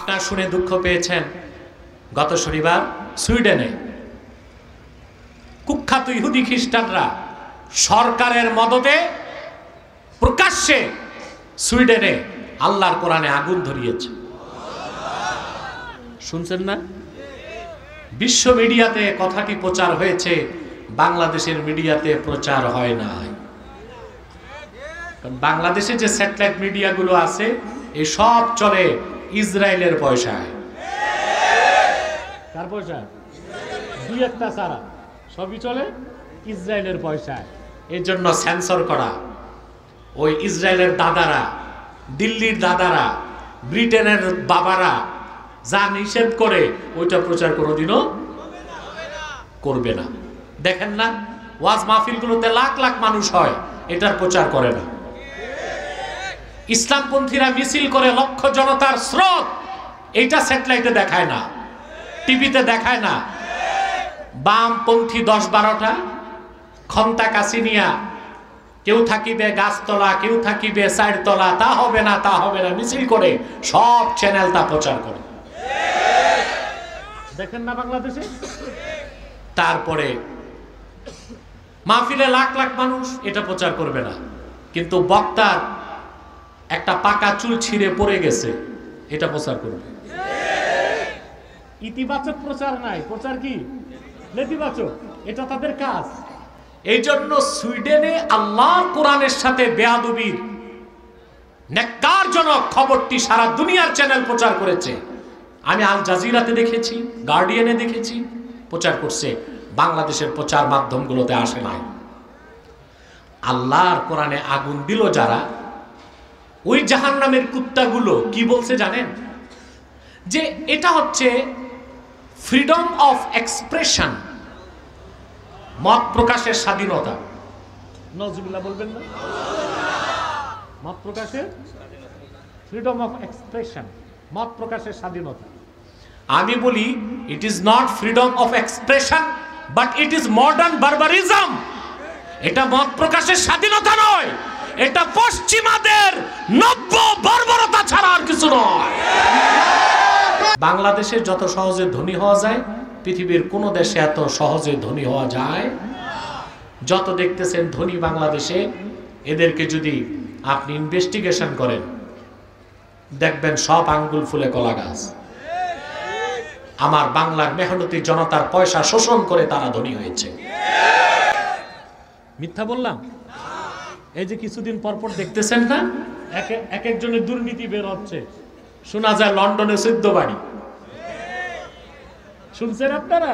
আপনারা শুনে দুঃখ পেয়েছেন, গত শনিবার সুইডেনে কুখ্যাত ইহুদি খ্রিস্টানরা সরকারের মদদে প্রকাশ্যে সুইডেনে আল্লাহর কোরআনে আগুন ধরিয়েছে। শুনছেন না? বিশ্ব মিডিয়াতে কথাটি প্রচার হয়েছে, বাংলাদেশের মিডিয়াতে প্রচার হয় না। কারণ বাংলাদেশে যে স্যাটেলাইট মিডিয়াগুলো আছে এই সব চলে ইসরায়েলের পয়সায়। কার পয়সায়? দুই একটা ছাড়া সবই চলে ইসরায়েলের পয়সায়। এই জন্য সেন্সর করা। ওই ইসরায়েলের দাদারা, দিল্লির দাদারা, ব্রিটেনের বাবারা যা নিষেধ করে ওইটা প্রচার কোনোদিনও করবে না। দেখেন না ওয়াজ মাহফিলগুলোতে লাখ লাখ মানুষ হয়, এটার প্রচার করে না। ইসলামপন্থীরা মিছিল করে লক্ষ জনতার স্রোত, এইটা স্যাটেলাইটে দেখায় না, টিভিতে দেখায় না। বামপন্থী 10-12টা ক্ষমতা কাছি নিয়া কেউ থাকিবে গাছতলা, কেউ থাকিবে চারতলা, তা হবে না, তা হবে না, মিছিল করে সব চ্যানেল তা প্রচার করে। দেখেন না বাংলাদেশে? তারপরে মাহফিলে লাখ লাখ মানুষ, এটা প্রচার করবে না। কিন্তু বক্তার একটা পাকা চুল ছিঁড়ে পড়ে গেছে, এটা প্রচার করবে। ইতিবাচক প্রচার নাই, প্রচার কি নেতিবাচক, এটা তাদের কাজ। এই জন্য সুইডেনে আল্লাহর কোরআনের সাথে বেয়াদবির নেককারজনক খবরটি সারা দুনিয়ার চ্যানেল প্রচার করেছে। আমি আল জাজিরাতে দেখেছি, গার্ডিয়ানে দেখেছি, প্রচার করছে। বাংলাদেশের প্রচার মাধ্যমগুলোতে আসে নাই। আল্লাহর কোরআনে আগুন দিল যারা, ওই জাহান্নামের কুত্তাগুলো কি বলছে জানেন? যে এটা হচ্ছে ফ্রিডম অফ এক্সপ্রেশন, মত প্রকাশের স্বাধীনতা। নজরুল্লাহ বলবেন না? মত প্রকাশের ফ্রিডম অফ এক্সপ্রেশন, মত প্রকাশের স্বাধীনতা। আমি বলি it is not freedom of expression but it is modern barbarism. এটা মত প্রকাশের স্বাধীনতা নয়, এটা পশ্চিমাদের নব্য বর্বরতা ছাড়া আর কিছু নয়। বাংলাদেশে যত সহজে ধনী হওয়া যায়, পৃথিবীর কোন দেশে এত সহজে ধনী হওয়া যায়? যত দেখতেছেন ধনী বাংলাদেশে, এদেরকে যদি আপনি ইনভেস্টিগেশন করেন দেখবেন সব আঙ্গুল ফুলে কলা গাছ। আমার বাংলার মেহনতি জনতার পয়সা শোষণ করে তারা ধনী হয়েছে। মিথ্যা বললাম? এই যে কিছুদিন পরপর দেখতেছেন না, এক একজনের দুর্নীতি বের হচ্ছে। শোনা যায় লন্ডনে 14 বাড়ি। শুনছেন আপনারা?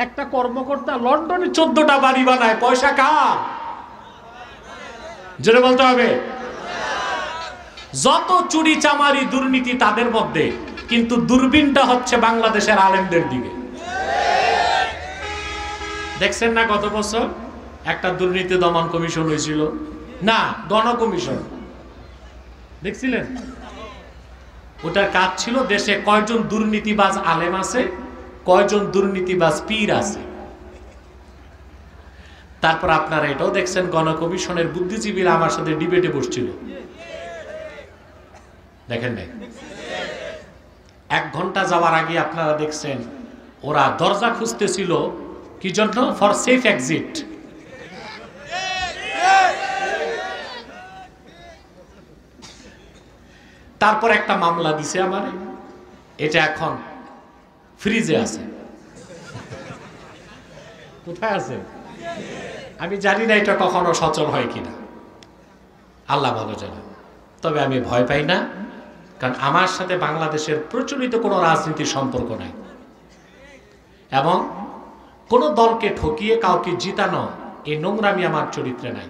একটা কর্মকর্তা লন্ডনে 14টা বাড়ি বানায়, পয়সা কার? জোরে বলতে হবে। যত চুরি চামারি দুর্নীতি তাদের মধ্যে, কিন্তু দূরবীনটা হচ্ছে বাংলাদেশের আলেমদের দিকে। দেখছেন না গত বছর একটা দুর্নীতি দমন কমিশন হয়েছিল না, গণ কমিশন, দেখছিলেন? ওটার কাজ ছিল দেশে কয়জন দুর্নীতিবাজ আলেম আছে, কয়জন দুর্নীতিবাজ পীর আছে। তারপর আপনারা এটাও দেখছেন গণ কমিশনের বুদ্ধিজীবীরা আমার সাথে ডিবেটে বসছিল, দেখেন নাই? 1 ঘন্টা যাওয়ার আগে আপনারা দেখছেন ওরা দরজা খুঁজতেছিল কি জন্য? For safe exit. তারপর একটা মামলা দিছে আমারে, এটা এখন ফ্রিজে আছে। কোথায় আছে আমি জানি না, এটা কখনো সচল হয় কিনা, আল্লাহ ভালো জানে। তবে আমি ভয় পাই না, কারণ আমার সাথে বাংলাদেশের প্রচলিত কোনো রাজনীতির সম্পর্ক নাই, এবং কোন দলকে ঠকিয়ে কাউকে জিতানো এই নোংরামি আমার চরিত্রে নাই।